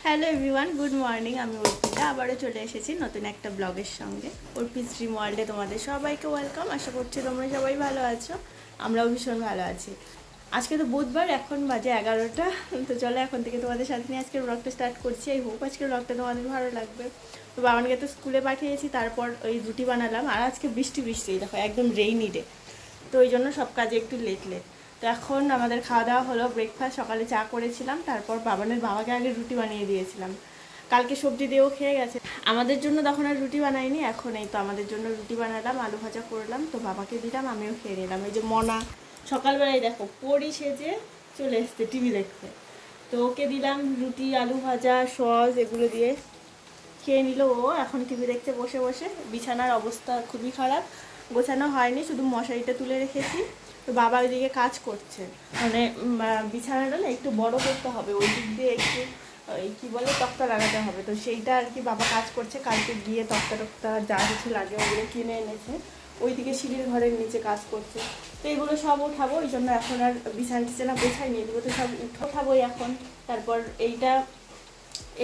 Hello everyone, good morning. আমি অর্পিতা আবারও চলে এসেছি নতুন একটা ব্লগের সঙ্গে। অর্পিস ড্রিম ওয়ার্ল্ডে তোমাদের সবাইকে ওয়েলকাম। আশা করছি তোমরা সবাই ভালো আছো, আমরাও ভীষণ ভালো আছি। আজকে তো বুধবার, এখন বাজে 11টা। তো চলো এখন থেকে তোমাদের সাথে নিয়ে আজকের ব্লগটা স্টার্ট করছি। এই হোপ আজকের ব্লগটা তোমাদের ভালো লাগবে। তো বাবানকে তো স্কুলে পাঠিয়েছি, তারপর ওই রুটি বানালাম। আর আজকে বৃষ্টি দেখো, একদম রেইনি ডে, তো ওই জন্য সব কাজে একটু লেট। তো এখন আমাদের খাওয়া দাওয়া হলো, ব্রেকফাস্ট সকালে চা করেছিলাম, তারপর বাবাকে আগে রুটি বানিয়ে দিয়েছিলাম। কালকে সবজি দিয়েও খেয়ে গেছে। আমাদের জন্য তখন আর রুটি বানাইনি, এখন এই তো আমাদের জন্য রুটি বানালাম, আলু ভাজা করলাম, তো বাবাকে দিলাম, আমিও খেয়ে নিলাম। এই যে মনা সকালবেলায় দেখো পরি সেজে চলে এসছে টিভি দেখতে, তো ওকে দিলাম রুটি, আলু ভাজা, সস এগুলো দিয়ে খেয়ে নিল। ও এখন টিভি দেখতে বসে বসে। বিছানার অবস্থা খুবই খারাপ, গোছানো হয়নি, শুধু মশারিটা তুলে রেখেছি। তো বাবা ওইদিকে কাজ করছে, মানে বিছানাটা না একটু বড় করতে হবে, ওই দিক দিয়ে একটু কী বলে তক্তা লাগাতে হবে। তো সেইটা আর কি বাবা কাজ করছে, কালকে গিয়ে তক্তা যা কিছু লাগে ওগুলো কিনে এনেছে, ওইদিকে সিঁড়ির ঘরের নিচে কাজ করছে। তো এগুলো সব উঠাবো, এই জন্য এখন আর বিছানা গোছাই নিয়ে দেবো, তো সব উঠাবোই এখন। তারপর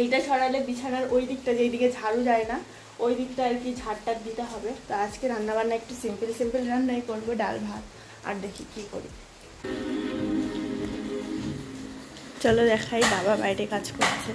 এইটা সরালে বিছানার ওই দিকটা, যেই দিকে ঝাড়ু যায় না, ওই দিকটা আর কি ঝাড়টার দিতে হবে। তো আজকে রান্নাবান্না একটু সিম্পল রান্নাই করবো, ডাল ভাত, আর দেখি কি করি। চলো দেখাই, বাবা বাইরে কাজ করছে।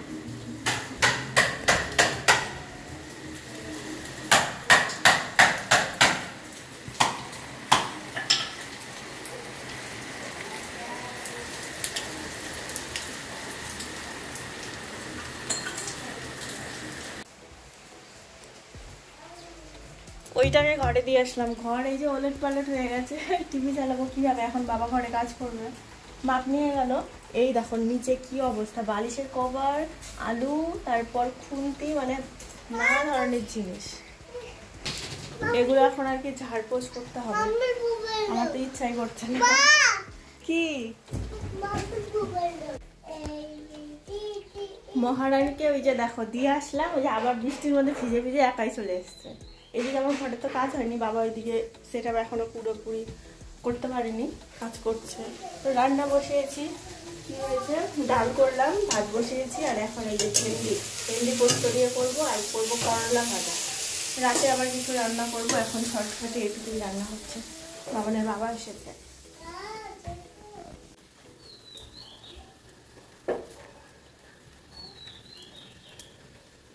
ওইটাকে ঘরে দিয়ে আসলাম, ঘর এই যে ওলেট পালেট হয়ে গেছে। টিভি চালাবো কীভাবে, এখন বাবা ঘরে কাজ করবে। মাপ নিয়ে গেল, এই দেখো নিচে কি অবস্থা, বালিশের কভার, আলু, তারপর খুন্তি, মানে নানা ধরনের জিনিস। এগুলো এখন আর কি ঝাড়পোছ করতে হবে, আমার তো ইচ্ছাই করছে না। কি মহারানীকে ওই যে দেখো দিয়ে আসলাম, ওই যে আবার বৃষ্টির মধ্যে ভিজে একাই চলে এসছে। এদিকে আমার ঘরে তো কাজ হয়নি, বাবা ওইদিকে সেটা এখনো পুরোপুরি করতে পারিনি, কাজ করছে। তো রান্না বসিয়েছি, কি হয়েছে, ডাল করলাম, ভাত বসিয়েছি, আর এখন এই যে ভেন্ডি পোস্ত দিয়ে করবো, আর করবো করলা ভাজা। রাতে আবার কিছু রান্না করবো, এখন শর্টকাটে এটুকুই রান্না হচ্ছে। বাবানের বাবা এসেছে।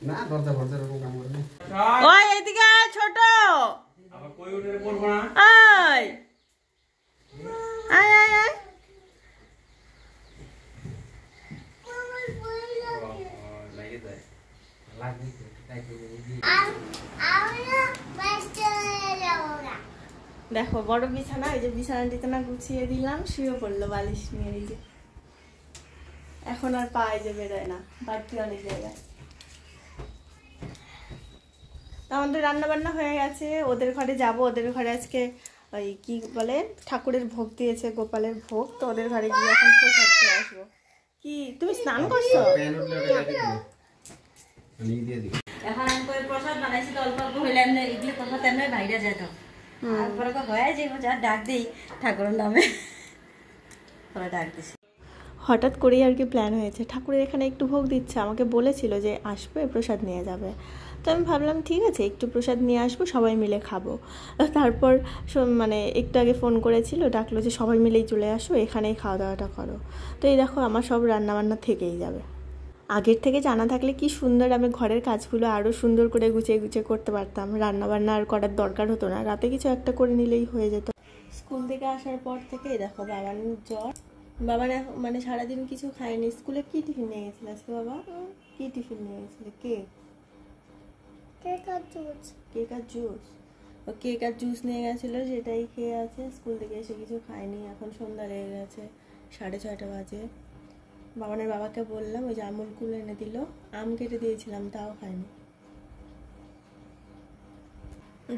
না দরজা ফরজা এরকম কাম করে না। ওই এদিকে ছোট, আবার কই উঠে পড়বো না। আয় আয় আয় আয়। লাগে যায় লাগবে তাই করে দেখো বড় বিছানা, এই যে বিছানা গুছিয়ে দিলাম, শুয়ে পড়লো বালিশ নিয়ে। এই যে এখন আর পায়ে যে বেরোয় না, বাড়তি অনেক জায়গায়। আমাদের রান্না বান্না হয়ে গেছে, ওদের ঘরে যাব। ওদের ঘরে আজকে ওই কি বলে ঠাকুরের ভোগ দিয়েছে, গোপালের ভোগ, তো ওদের ঘরে গিয়ে এখন প্রসাদ খেয়ে আসবো। কি তুমি স্নান করছো? এখন আমি করে প্রসাদ বানাইছি, তো অল্প অল্প হইলে এমনি এগুলি প্রসাদ এমনি বাইরে যেত, তারপরে হয়ে যাইব, যা ডাক দিই ঠাকুরের নামে, ডাক দিছি। হঠাৎ করেই আর কি প্ল্যান হয়েছে, ঠাকুরের এখানে একটু ভোগ দিচ্ছে, আমাকে বলেছিল যে আসবে প্রসাদ নিয়ে যাবে। তো আমি ভাবলাম ঠিক আছে, একটু প্রসাদ নিয়ে আসবো, সবাই মিলে খাবো। তারপর মানে একটু আগে ফোন করেছিল, ডাকলো যে সবাই মিলেই চলে আসো, এখানেই খাওয়া দাওয়াটা করো। তো এই দেখো আমার সব রান্নাবান্না থেকেই যাবে। আগের থেকে জানা থাকলে কি সুন্দর আমি ঘরের কাজগুলো আরও সুন্দর করে গুছিয়ে করতে পারতাম, রান্নাবান্না আর করার দরকার হতো না, রাতে কিছু একটা করে নিলেই হয়ে যেত। স্কুল থেকে আসার পর থেকেই দেখো বাবানের জ্বর। বাবা মানে সারাদিন কিছু খায়নি। স্কুলে কি টিফিন নিয়ে গেছিল আজকে বাবা? কি টিফিন নিয়ে গেছিল? কেক আর জুস। ও কেক আর জুস নিয়ে গেছিলো, সেটাই খেয়ে আছে। স্কুল থেকে এসে কিছু খায়নি। এখন সন্ধ্যা লেগে গেছে, 6:30 বাজে। বাবানের বাবাকে বললাম, ওই যে আমুল কুল এনে দিল, আম কেটে দিয়েছিলাম, তাও খায়নি।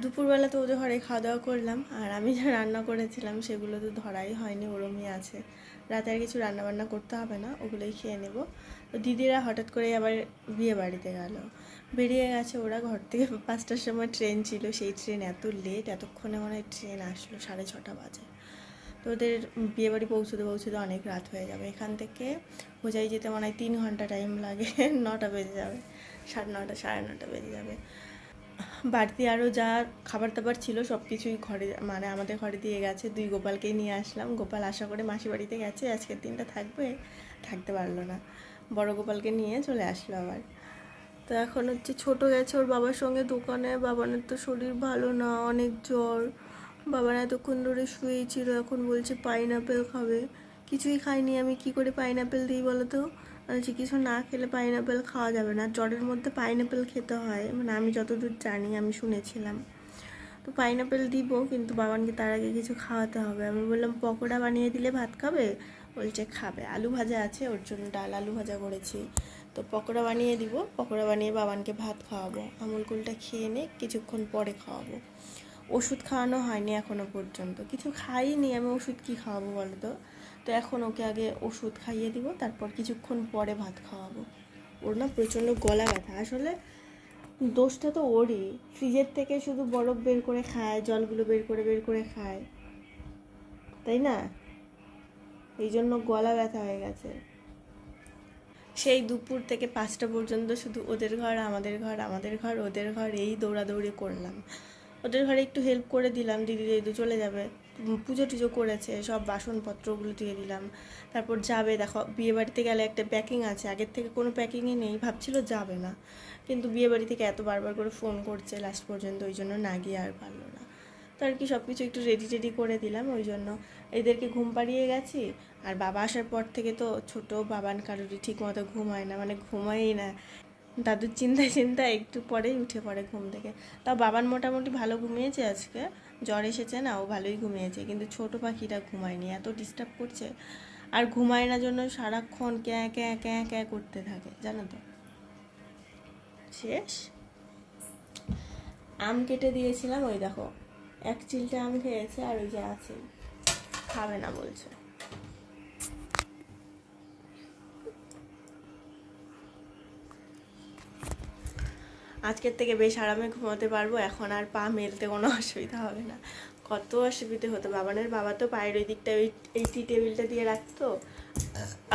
দুপুরবেলা তো ওদের ঘরে খাওয়া দাওয়া করলাম, আর আমি যা রান্না করেছিলাম সেগুলো তো ধরাই হয়নি, ওরমই আছে। রাতে আর কিছু রান্নাবান্না করতে হবে না, ওগুলোই খেয়ে নেব। তো দিদিরা হঠাৎ করে আবার বিয়ে বাড়িতে গেল, বেরিয়ে গেছে ওরা ঘর থেকে। 5টার সময় ট্রেন ছিল, সেই ট্রেন এত লেট, এতক্ষণে মনে হয় ট্রেন আসলো, 6:30 বাজে। তো ওদের বিয়েবাড়ি পৌঁছতে পৌঁছতে অনেক রাত হয়ে যাবে। এখান থেকে হোজাই যেতে মনে হয় 3 ঘন্টা টাইম লাগে, 9টা বেজে যাবে, 9:30 9:30 বেজে যাবে। বাড়তি আরও যা খাবার দাবার ছিল সব কিছুই ঘরে, মানে আমাদের ঘরে দিয়ে গেছে। 2 গোপালকেই নিয়ে আসলাম। গোপাল আশা করে মাসি বাড়িতে গেছে, আজকের দিনটা থাকতে পারলো না, বড় গোপালকে নিয়ে চলে আসলো আবার। তো এখন হচ্ছে ছোটো গেছে ওর বাবার সঙ্গে দোকানে। বাবানের তো শরীর ভালো না, অনেক জ্বর। বাবার এতক্ষণ ধরে শুয়েই ছিল, এখন বলছে পাইনাপেল খাবে। কিছুই খাইনি আমি, কি করে পাইনাপেল দিই বলো তো? বলছি কিছু না খেলে পাইনাপেল খাওয়া যাবে না, জ্বরের মধ্যে পাইনাপেল খেতে হয়, মানে আমি যতদূর জানি, আমি শুনেছিলাম। তো পাইনাপেল দিব, কিন্তু বাবানকে তার আগে কিছু খাওয়াতে হবে। আমি বললাম পকোড়া বানিয়ে দিলে ভাত খাবে? বলছে খাবে। আলু ভাজা আছে, ওর জন্য ডাল আলু ভাজা করেছি। তো পকোড়া বানিয়ে দিব, পকোড়া বানিয়ে বাবানকে ভাত খাওয়াবো। আমুল কুলটা খেয়ে নে, কিছুক্ষণ পরে খাওয়াবো। ওষুধ খাওয়ানো হয়নি এখনো পর্যন্ত, কিছু খাইনি আমি, ওষুধ কি খাওয়াবো বলো তো? তো এখন ওকে আগে ওষুধ খাইয়ে দিব, তারপর কিছুক্ষণ পরে ভাত খাওয়াবো। ওর না প্রচণ্ড গলা ব্যথা, আসলে দোষটা তো ওরই। ফ্রিজের থেকে শুধু বরফ বের করে খায়, জলগুলো বের করে খায়, তাই না? এই জন্য গলা ব্যথা হয়ে গেছে। সেই দুপুর থেকে 5টা পর্যন্ত শুধু ওদের ঘর আমাদের ঘর, আমাদের ঘর ওদের ঘর, এই দৌড়াদৌড়ি করলাম। ওদের ঘরে একটু হেল্প করে দিলাম, দিদি যেহেতু চলে যাবে, পুজো টুজো করেছে, সব বাসনপত্রগুলো দিয়ে দিলাম। তারপর যাবে, দেখো বিয়েবাড়িতে গেলে একটা প্যাকিং আছে, আগের থেকে কোনো প্যাকিংই নেই, ভাবছিল যাবে না, কিন্তু বিয়েবাড়ি থেকে এত বারবার করে ফোন করছে লাস্ট পর্যন্ত, ওই জন্য না গিয়ে আর পারলো না। তো আর কি সব কিছু একটু রেডি করে দিলাম, ওই জন্য এদেরকে ঘুম পাড়িয়ে গেছি। আর বাবা আসার পর থেকে তো ছোটো বাবান কারোরই ঠিক মতো ঘুমায় না, মানে ঘুমায়ই না। দাদুর চিন্তায় একটু পরেই উঠে পড়ে ঘুম থেকে। তাও বাবান মোটামুটি ভালো ঘুমিয়েছে, আজকে জ্বর এসেছে না, ও ভালোই ঘুমিয়েছে, কিন্তু ছোটো পাখিটা ঘুমায়নি, এত ডিস্টার্ব করছে। আর ঘুমায় না জন্য সারাক্ষণ ক্যাঁ ক্যাঁ ক্যাঁ ক্যাঁ করতে থাকে, জানো তো। শেষ আম কেটে দিয়েছিলাম, ওই দেখো 1 চিলটে আম খেয়েছে, আর ওই যে আছে, খাবে না বলছে। আজকের থেকে বেশ আরামে ঘুমাতে পারবো, এখন আর পা মেলতে কোনো অসুবিধা হবে না। কত অসুবিধে হতো বাবানের, বাবা তো পায়ের ওই দিকটা এই টি টেবিলটা দিয়ে রাখতো,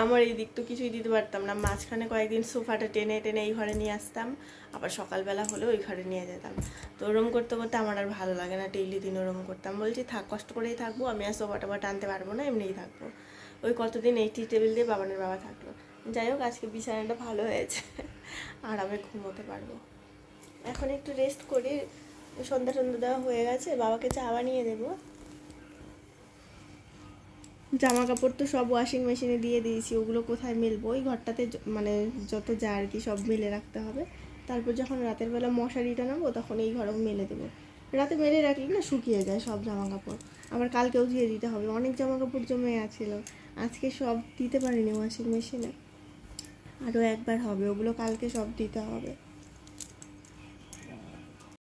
আমার এই দিক তো কিছুই দিতে পারতাম না। মাঝখানে কয়েকদিন সোফাটা টেনে এই ঘরে নিয়ে আসতাম, আবার সকালবেলা হলে ওই ঘরে নিয়ে যেতাম। তো ওরম করতে আমার আর ভালো লাগে না, ডেইলি দিন ওরম করতাম। বলছি থাক, কষ্ট করেই থাকবো, আমি আর সোফাটা টানতে পারবো না, এমনিই থাকবো। ওই কতদিন এই টি টেবিল দিয়ে বাবানের বাবা থাকলো। যাই হোক, আজকে বিছানাটা ভালো হয়েছে, আরামে ঘুমোতে পারবো। এখন একটু রেস্ট করি, সন্ধ্যা দেওয়া হয়ে গেছে, বাবাকে চা বানিয়ে দেবো। জামা কাপড় তো সব ওয়াশিং মেশিনে দিয়ে দিয়েছি, ওগুলো কোথায় মেলবো? ওই ঘরটাতে, মানে যত যা আর কি সব মেলে রাখতে হবে। তারপর যখন রাতের বেলা মশারিটা নেবো, তখন এই ঘরেও মেলে দেবো। রাতে মেলে রাখলে না শুকিয়ে যায় সব জামা কাপড়, আবার কালকেও ধুয়ে দিতে হবে। অনেক জামা কাপড় জমে আছিল, আজকে সব দিতে পারিনি ওয়াশিং মেশিনে, আরও একবার হবে, ওগুলো কালকে সব দিতে হবে।